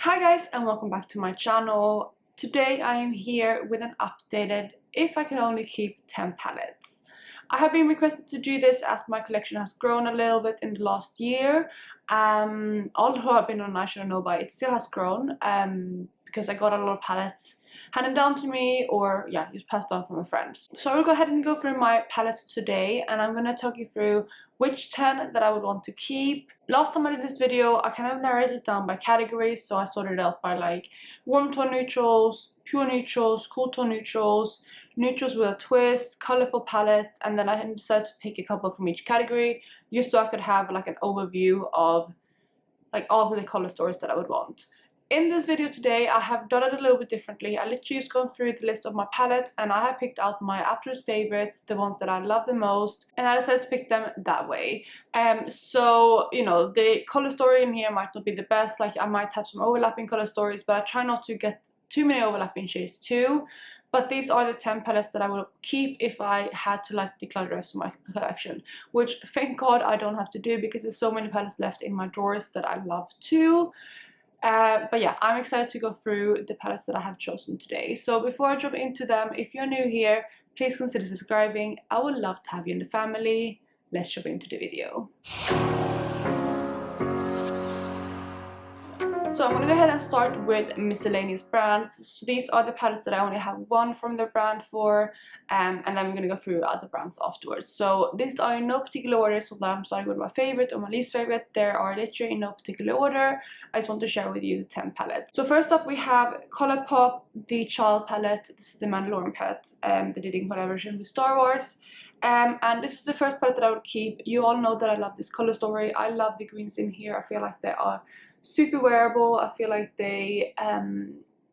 Hi guys, and welcome back to my channel. Today I am here with an updated if I can only keep 10 palettes. I have been requested to do this as my collection has grown a little bit in the last year. Although I've been on National Nova, it still has grown because I got a lot of palettes handed down to me, or yeah, just passed on from a friend. So I will go ahead and go through my palettes today, and I'm going to talk you through which 10 that I would want to keep. Last time I did this video, I kind of narrowed it down by categories, so I sorted it out by like warm tone neutrals, pure neutrals, cool tone neutrals, neutrals with a twist, colorful palette, and then I decided to pick a couple from each category just so I could have like an overview of like all of the color stories that I would want. In this video today, I have done it a little bit differently. I literally just gone through the list of my palettes and I have picked out my absolute favorites, the ones that I love the most, and I decided to pick them that way. So, you know, the color story in here might not be the best, like I might have some overlapping color stories, but I try not to get too many overlapping shades too. But these are the 10 palettes that I would keep if I had to like declutter the rest of my collection, which thank God I don't have to do because there's so many palettes left in my drawers that I love too. But yeah, I'm excited to go through the palettes that I have chosen today. So before I jump into them, if you're new here, please consider subscribing. I would love to have you in the family. Let's jump into the video. So I'm going to go ahead and start with Miscellaneous brands. So these are the palettes that I only have one from their brand for, and then we're going to go through other brands afterwards. So these are in no particular order, so I'm starting with my favorite or my least favorite. There are literally in no particular order. I just want to share with you the 10 palettes. So first up we have Colourpop, the Child palette. This is the Mandalorian palette that they did in collaboration with Star Wars. And this is the first palette that I would keep. You all know that I love this color story. I love the greens in here. I feel like they are super wearable. I feel like they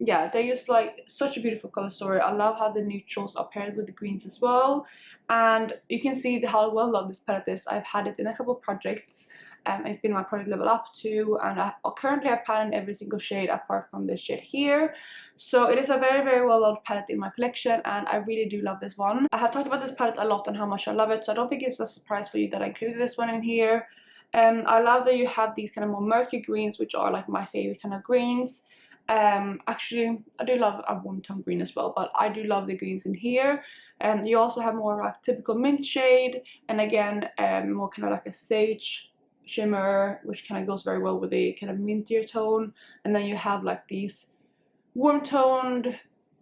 yeah, they're just like such a beautiful color story. I love how the neutrals are paired with the greens as well, and you can see how well loved this palette is. I've had it in a couple of projects. It's been my project level up too, and I currently have pan in every single shade apart from this shade here. So it is a very well loved palette in my collection, and I really do love this one. I have talked about this palette a lot and how much I love it, so I don't think it's a surprise for you that I included this one in here. I love that you have these kind of more murky greens, which are like my favorite kind of greens. Actually, I do love a warm tone green as well, but I do love the greens in here. You also have more like typical mint shade, and again, more kind of like a sage shimmer, which kind of goes very well with the kind of mintier tone. And then you have like these warm toned,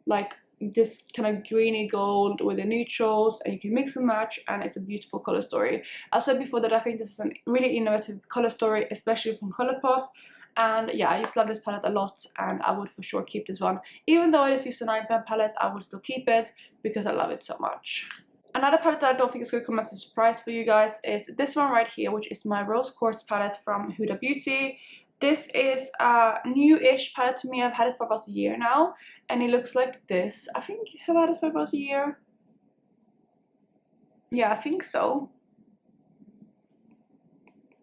like this kind of greeny gold with the neutrals, and you can mix and match, and it's a beautiful color story. I said before that I think this is a really innovative color story, especially from Colourpop. And yeah, I just love this palette a lot, and I would for sure keep this one. Even though it is just a 9-pen palette, I would still keep it because I love it so much. Another palette that I don't think is going to come as a surprise for you guys is this one right here, which is my Rose Quartz palette from Huda Beauty. This is a new-ish palette to me. I've had it for about a year now, and it looks like this. I think I've had it for about a year. Yeah, I think so.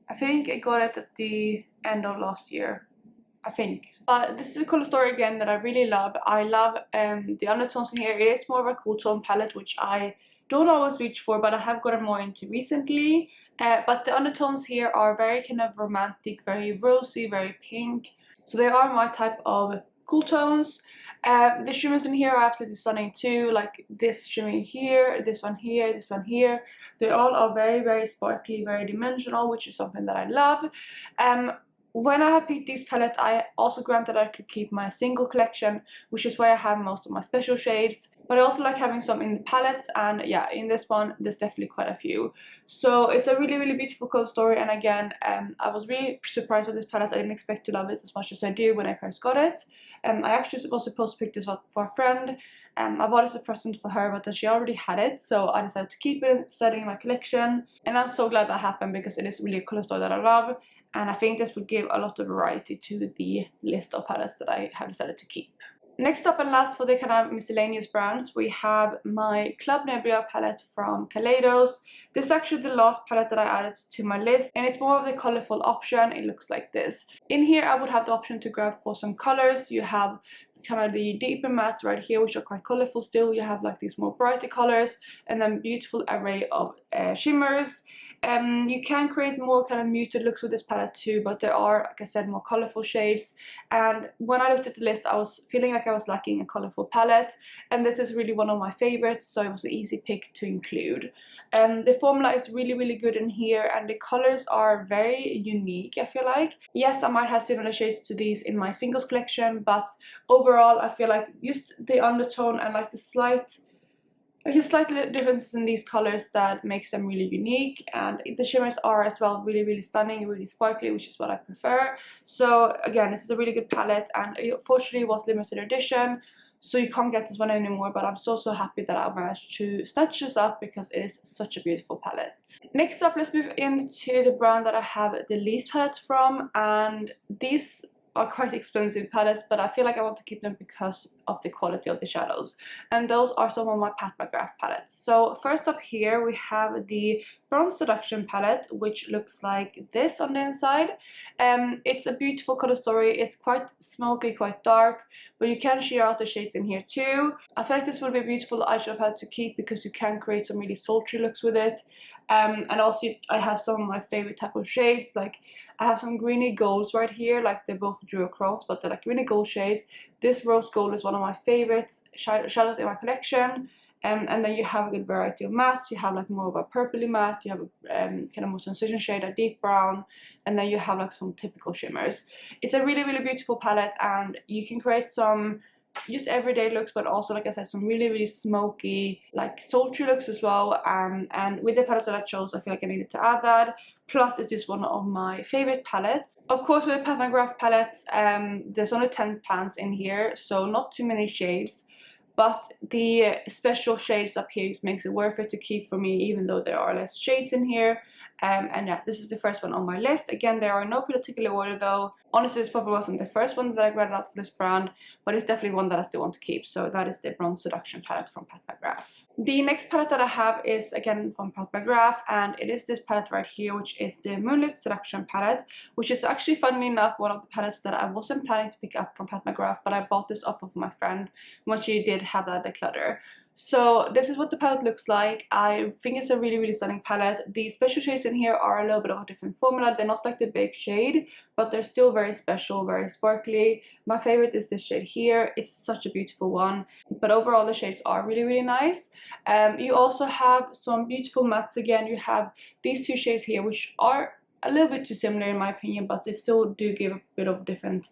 I think I got it at the end of last year, I think. But this is a color story again that I really love. I love the undertones in here. It is more of a cool tone palette, which I don't always reach for, but I have gotten more into recently. But the undertones here are very kind of romantic, very rosy, very pink. So they are my type of cool tones. The shimmers in here are absolutely stunning too, like this shimmer here, this one here, this one here. They all are very sparkly, very dimensional, which is something that I love. When I have picked these palettes, I also granted I could keep my single collection, which is where I have most of my special shades. But I also like having some in the palettes, and yeah, in this one, there's definitely quite a few. So it's a really beautiful color story, and again, I was really surprised with this palette. I didn't expect to love it as much as I do when I first got it. I actually was supposed to pick this up for a friend. I bought it as a present for her, but then she already had it, so I decided to keep it instead in my collection. And I'm so glad that happened because it is really a color story that I love. And I think this would give a lot of variety to the list of palettes that I have decided to keep. Next up and last for the kind of miscellaneous brands, we have my Club Nebula palette from Kaleidos. This is actually the last palette that I added to my list, and it's more of the colorful option. It looks like this. In here I would have the option to grab for some colors. You have kind of the deeper mattes right here, which are quite colorful still. You have like these more brighter colors, and then beautiful array of shimmers. You can create more kind of muted looks with this palette too, but there are, like I said, more colorful shades. And when I looked at the list, I was feeling like I was lacking a colorful palette, and this is really one of my favorites, so it was an easy pick to include. The formula is really good in here, and the colors are very unique, I feel like. Yes, I might have similar shades to these in my singles collection, but overall I feel like just the undertone and like the slight differences in these colors that makes them really unique, and the shimmers are as well really stunning, really sparkly, which is what I prefer. So again, this is a really good palette, and it unfortunately was limited edition, so you can't get this one anymore, but I'm so happy that I managed to snatch this up because it is such a beautiful palette. Next up, let's move into the brand that I have the least palettes from, and these are quite expensive palettes, but I feel like I want to keep them because of the quality of the shadows, and those are some of my Pat McGrath palettes. So first up here we have the Bronze Seduction palette, which looks like this on the inside. It's a beautiful color story. It's quite smoky, quite dark, but you can sheer out the shades in here too. I feel like this will be a beautiful eyeshadow palette to keep because you can create some really sultry looks with it. And also I have some of my favorite type of shades, like I have some greeny golds right here, like they're both duochrome, but they're like greeny gold shades. This rose gold is one of my favorites shadows in my collection. And then you have a good variety of mattes. You have like more of a purpley matte, you have a kind of more transition shade, a deep brown, and then you have like some typical shimmers. It's a really beautiful palette, and you can create some just everyday looks, but also, like I said, some really smoky, like sultry looks as well. And with the palettes that I chose, I feel like I needed to add that. Plus, it's just one of my favorite palettes. Of course, with Pat McGrath palettes, there's only 10 pans in here, so not too many shades. But the special shades up here just makes it worth it to keep for me, even though there are less shades in here. And yeah, this is the first one on my list. Again, there are no particular order though. Honestly, this probably wasn't the first one that I grabbed out for this brand, but it's definitely one that I still want to keep. So that is the Bronze Seduction palette from Pat McGrath. The next palette that I have is again from Pat McGrath, and it is this palette right here, which is the Moonlit Seduction palette, which is actually, funnily enough, one of the palettes that I wasn't planning to pick up from Pat McGrath, but I bought this off of my friend when she did have that declutter. So this is what the palette looks like. I think it's a really stunning palette. The special shades in here are a little bit of a different formula. They're not like the big shade, but they're still very special, very sparkly. My favorite is this shade here. It's such a beautiful one, but overall the shades are really nice. You also have some beautiful mattes. Again, you have these two shades here, which are a little bit too similar in my opinion, but they still do give a bit of different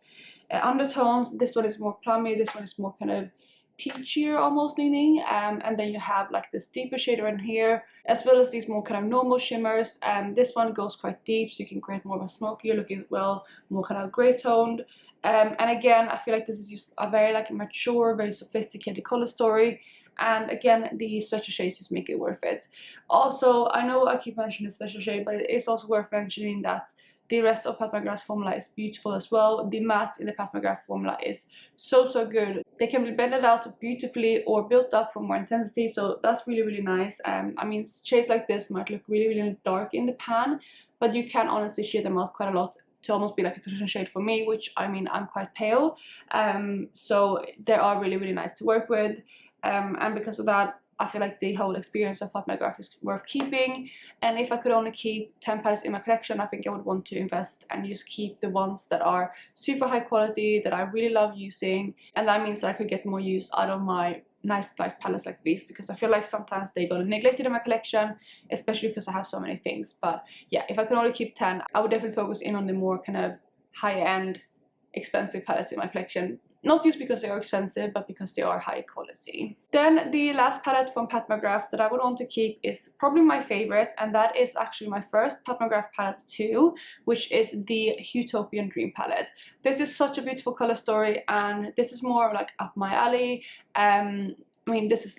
undertones. This one is more plummy, this one is more kind of peachier almost leaning, and then you have like this deeper shade around here, as well as these more kind of normal shimmers. This one goes quite deep, so you can create more of a smokier look as well, more kind of grey toned. And again, I feel like this is just a very like mature, very sophisticated color story, and again the special shades just make it worth it. Also, I know I keep mentioning the special shade, but it is also worth mentioning that the rest of Pat McGrath's formula is beautiful as well. The matte in the Pat McGrath formula is so good. They can be blended out beautifully or built up for more intensity, so that's really nice. I mean, shades like this might look really dark in the pan, but you can honestly shade them out quite a lot to almost be like a transition shade for me, which, I mean, I'm quite pale, so they are really nice to work with. And because of that, I feel like the whole experience of Pat McGrath is worth keeping. And if I could only keep 10 palettes in my collection, I think I would want to invest and just keep the ones that are super high quality, that I really love using. And that means that I could get more use out of my nice palettes like these, because I feel like sometimes they got neglected in my collection, especially because I have so many things. But yeah, if I could only keep 10, I would definitely focus in on the more kind of high-end expensive palettes in my collection. Not just because they are expensive, but because they are high quality. Then the last palette from Pat McGrath that I would want to keep is probably my favorite, and that is actually my first Pat McGrath palette too, which is the Utopian Dream palette. This is such a beautiful color story, and this is more like up my alley. I mean, this is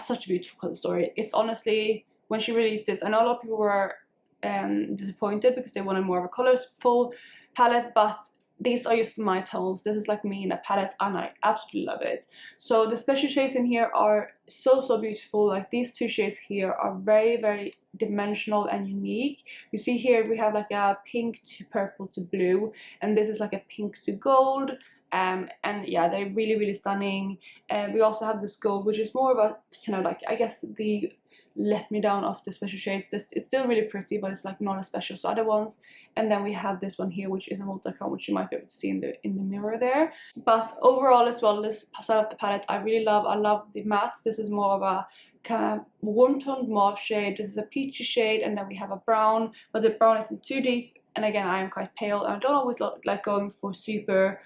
such a beautiful color story. It's honestly, when she released this, I know a lot of people were disappointed because they wanted more of a colorful palette, but these are just my tones. This is like me in a palette, and I absolutely love it. So the special shades in here are so beautiful. Like these two shades here are very dimensional and unique. You see here we have like a pink to purple to blue, and this is like a pink to gold. And yeah, they're really stunning. We also have this gold, which is more of a kind of like, I guess, the let me down of the special shades. This, it's still really pretty, but it's like not as special as other ones. And then we have this one here, which is a multichrome, which you might be able to see in the mirror there. But overall as well, this side of the palette I really love. I love the mattes. This is more of a kind of warm toned mauve shade. This is a peachy shade, and then we have a brown, but the brown isn't too deep. And again, I am quite pale, and I don't always like going for super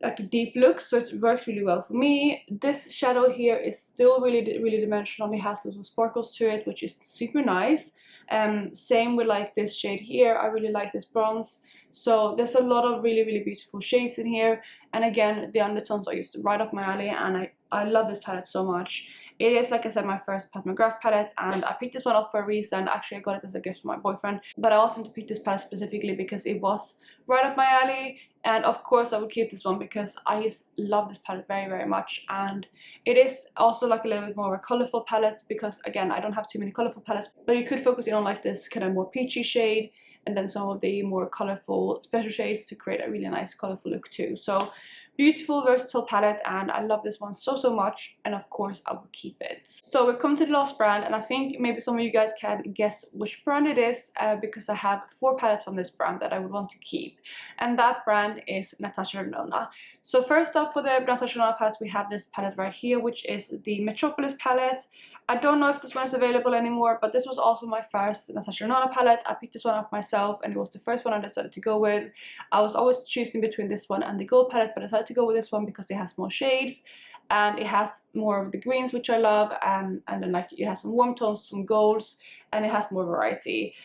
like a deep look, so it works really well for me. This shadow here is still really dimensional. It has little sparkles to it, which is super nice. Same with like this shade here. I really like this bronze. So there's a lot of really beautiful shades in here, and again, the undertones are just right up my alley, and I love this palette so much. It is, like I said, my first McGrath palette, and I picked this one up for a reason. Actually, I got it as a gift from my boyfriend, but I asked him to pick this palette specifically because it was right up my alley. And of course I will keep this one because I just love this palette very much. And it is also like a little bit more of a colorful palette, because again, I don't have too many colorful palettes, but you could focus in on like this kind of more peachy shade, and then some of the more colorful special shades to create a really nice colorful look too. So beautiful, versatile palette, and I love this one so much, and of course I will keep it. So we've come to the last brand, and I think maybe some of you guys can guess which brand it is, because I have 4 palettes from this brand that I would want to keep, and that brand is Natasha Denona. So first up, for the Natasha Denona palettes, we have this palette right here, which is the Metropolis palette. I don't know if this one is available anymore, but this was also my first Natasha Denona palette. I picked this one up myself, and it was the first one I decided to go with. I was always choosing between this one and the gold palette, but I decided to go with this one because it has more shades, and it has more of the greens, which I love, and then like it has some warm tones, some golds, and it has more variety.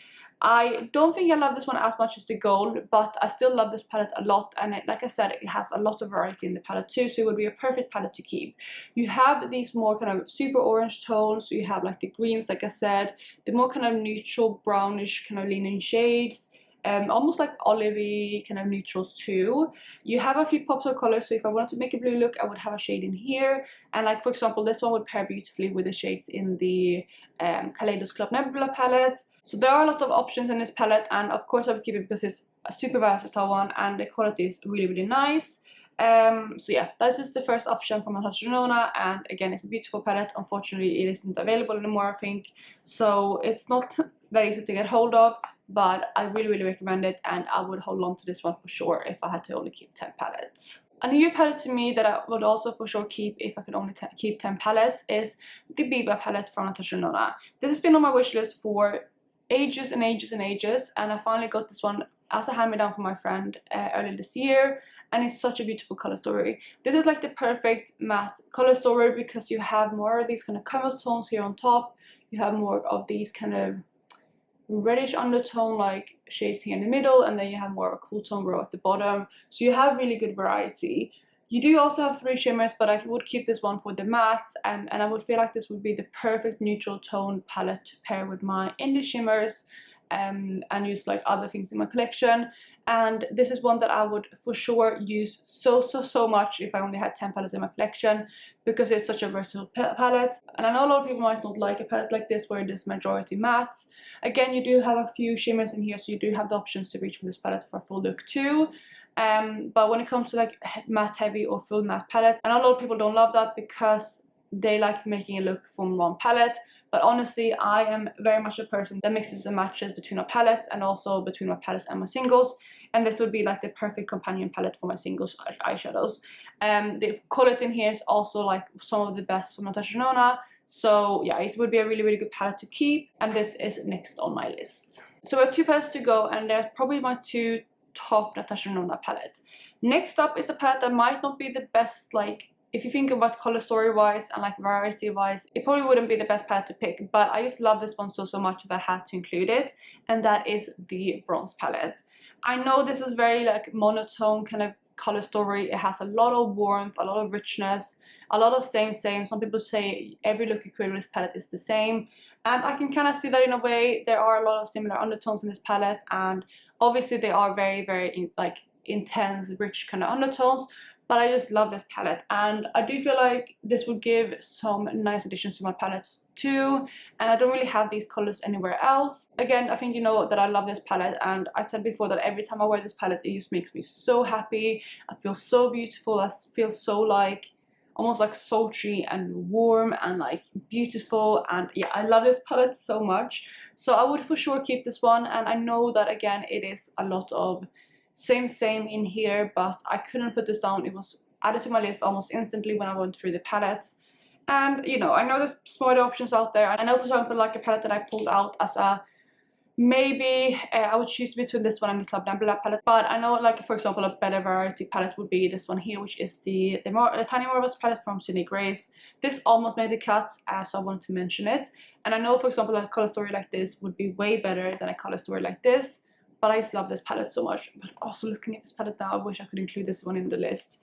I don't think I love this one as much as the gold, but I still love this palette a lot, and like I said, it has a lot of variety in the palette too, so it would be a perfect palette to keep. You have these more kind of super orange tones, so you have like the greens, like I said, the more kind of neutral brownish kind of leaning shades, almost like olivey kind of neutrals too. You have a few pops of colors, so if I wanted to make a blue look, I would have a shade in here, and like for example, this one would pair beautifully with the shades in the Kaleidos Club Nebula palette. So there are a lot of options in this palette, and of course I would keep it because it's a super versatile one and the quality is really nice. So yeah, this is the first option from Natasha Denona, and again, it's a beautiful palette. Unfortunately, it isn't available anymore, I think, so it's not that easy to get hold of, but I really recommend it, and I would hold on to this one for sure if I had to only keep 10 palettes. A new palette to me that I would also for sure keep if I could only keep 10 palettes is the Biba palette from Natasha Denona. This has been on my wish list for ages and ages, and I finally got this one as a hand-me-down from my friend earlier this year, and it's such a beautiful color story. This is like the perfect matte color story because you have more of these kind of caramel tones here on top, you have more of these kind of reddish undertone like shades here in the middle, and then you have more of a cool tone row at the bottom, so you have really good variety. You do also have 3 shimmers, but I would keep this one for the mattes, and I would feel like this would be the perfect neutral tone palette to pair with my indie shimmers, and use like other things in my collection. And this is one that I would for sure use so much if I only had 10 palettes in my collection, because it's such a versatile palette. And I know a lot of people might not like a palette like this where it is majority mattes. Again, you do have a few shimmers in here, so you do have the options to reach for this palette for a full look too. But when it comes to like matte heavy or full matte palettes, and a lot of people don't love that because they like making a look from one palette. But honestly, I am very much a person that mixes and matches between my palettes and also between my palettes and my singles. And this would be like the perfect companion palette for my singles eyeshadows. The quality in here is also like some of the best from Natasha Denona. So yeah, it would be a really good palette to keep, and this is next on my list. So we have 2 palettes to go, and they're probably my 2 top Natasha Denona palette. Next up is a palette that might not be the best, like if you think about color story wise and like variety wise, it probably wouldn't be the best palette to pick, but I just love this one so much that I had to include it, and that is the bronze palette. I know this is very like monotone kind of color story. It has a lot of warmth, a lot of richness, a lot of same. Some people say every look you create with this palette is the same, and I can kind of see that in a way. There are a lot of similar undertones in this palette, and obviously they are very like intense, rich kind of undertones, but I just love this palette, and I do feel like this would give some nice additions to my palettes too, and I don't really have these colors anywhere else. Again, I think you know that I love this palette, and I said before that every time I wear this palette it just makes me so happy. I feel so beautiful. I feel so like almost like sultry and warm and like beautiful. And yeah, I love this palette so much, so I would for sure keep this one. And I know that again it is a lot of same in here, but I couldn't put this down. It was added to my list almost instantly when I went through the palettes. And you know, I know there's smarter options out there. I know, for example, like a palette that I pulled out as a maybe I would choose between this one and the Club Nebula palette, but I know, like, for example, a better variety palette would be this one here, which is the Tiny Marvels palette from Sydney Grace. This almost made the cut, so I wanted to mention it. And I know, for example, a color story like this would be way better than a color story like this, but I just love this palette so much. But also looking at this palette now, I wish I could include this one in the list.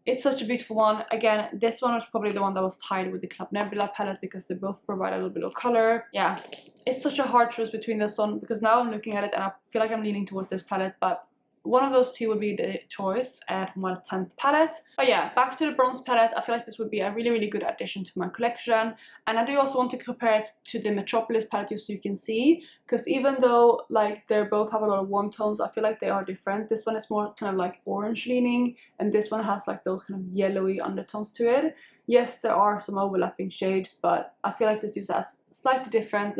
It's such a beautiful one. Again, this one was probably the one that was tied with the Club Nebula palette because they both provide a little bit of color. Yeah, it's such a hard choice between this one, because now I'm looking at it and I feel like I'm leaning towards this palette, but one of those two would be the choice for my 10th palette. But yeah, back to the bronze palette. I feel like this would be a really good addition to my collection. And I do also want to compare it to the Metropolis palette just so you can see, because even though like they both have a lot of warm tones, I feel like they are different. This one is more kind of like orange leaning, and this one has like those kind of yellowy undertones to it. Yes, there are some overlapping shades, but I feel like this just has slightly different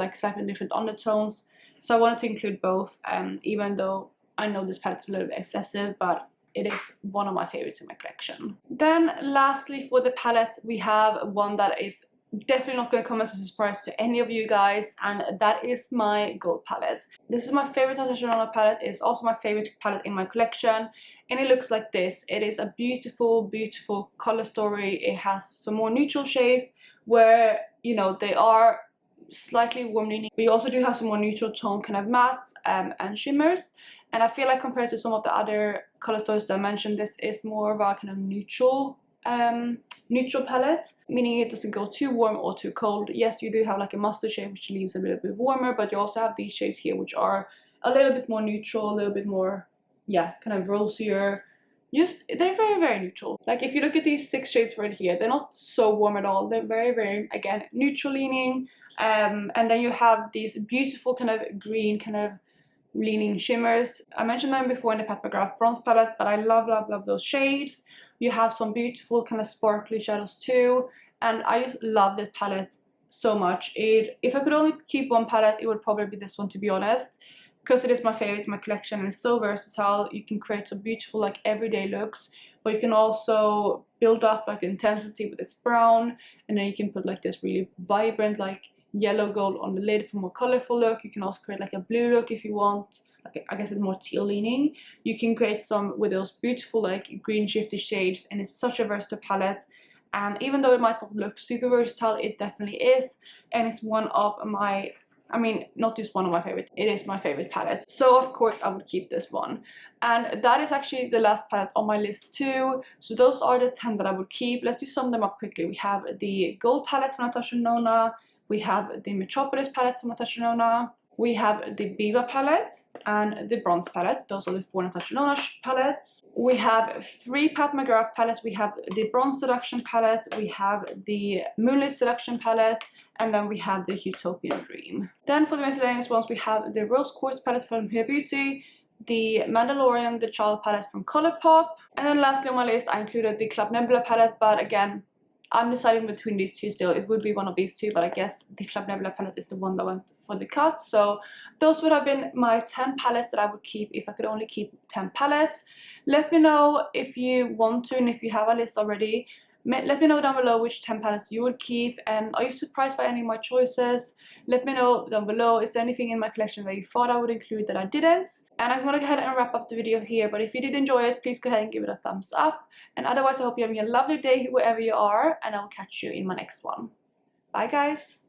undertones. So I wanted to include both, even though I know this palette's a little bit excessive, but it is one of my favorites in my collection. Then lastly, for the palette, we have one that is definitely not going to come as a surprise to any of you guys, and that is my gold palette. This is my favorite Natasha Denona palette. It's also my favorite palette in my collection, and it looks like this. It is a beautiful color story. It has some more neutral shades where, you know, they are slightly warm leaning. We also do have some more neutral tone kind of mattes and shimmers. And I feel like compared to some of the other color stories that I mentioned, this is more of a kind of neutral palette, meaning it doesn't go too warm or too cold. Yes, you do have like a mustard shade which leans a little bit warmer, but you also have these shades here which are a little bit more neutral, a little bit more, yeah, kind of rosier. They're very neutral. Like if you look at these 6 shades right here, they're not so warm at all. They're very again neutral leaning. And then you have these beautiful kind of green kind of leaning shimmers. I mentioned them before in the McGrath bronze palette, but I love those shades. You have some beautiful kind of sparkly shadows too, and I just love this palette so much. If I could only keep one palette, it would probably be this one, to be honest, because it is my favorite in my collection and it's so versatile. You can create some beautiful like everyday looks, but you can also build up like the intensity with its brown, and then you can put like this really vibrant like yellow gold on the lid for more colorful look. You can also create like a blue look if you want, like I guess it's more teal leaning. You can create some with those beautiful like green shifty shades, and it's such a versatile palette. And even though it might not look super versatile, it definitely is, and it's one of my, I mean, not just one of my favorites, it is my favorite palette. So of course I would keep this one. And that is actually the last palette on my list too. So those are the 10 that I would keep. Let's just sum them up quickly. We have the gold palette from Natasha Denona, we have the Metropolis palette from Natasha Denona, we have the Biba palette and the bronze palette. Those are the 4 Natasha Denona palettes. We have 3 Pat McGrath palettes. We have the Bronze Seduction palette, we have the Moonlit Seduction palette, and then we have the Utopian Dream. Then for the miscellaneous ones, we have the Rose Quartz palette from Here Beauty, the Mandalorian The Child palette from Colourpop, and then lastly on my list I included the Club Nebula palette, but again I'm deciding between these two still. It would be one of these two, but I guess the Club Nebula palette is the one that went for the cut. So those would have been my 10 palettes that I would keep if I could only keep 10 palettes. Let me know if you want to, and if you have a list already, let me know down below which 10 palettes you would keep, and are you surprised by any of my choices? Let me know down below. Is there anything in my collection that you thought I would include that I didn't? And I'm gonna go ahead and wrap up the video here, but if you did enjoy it, please go ahead and give it a thumbs up, and otherwise I hope you're having a lovely day wherever you are, and I will catch you in my next one. Bye guys!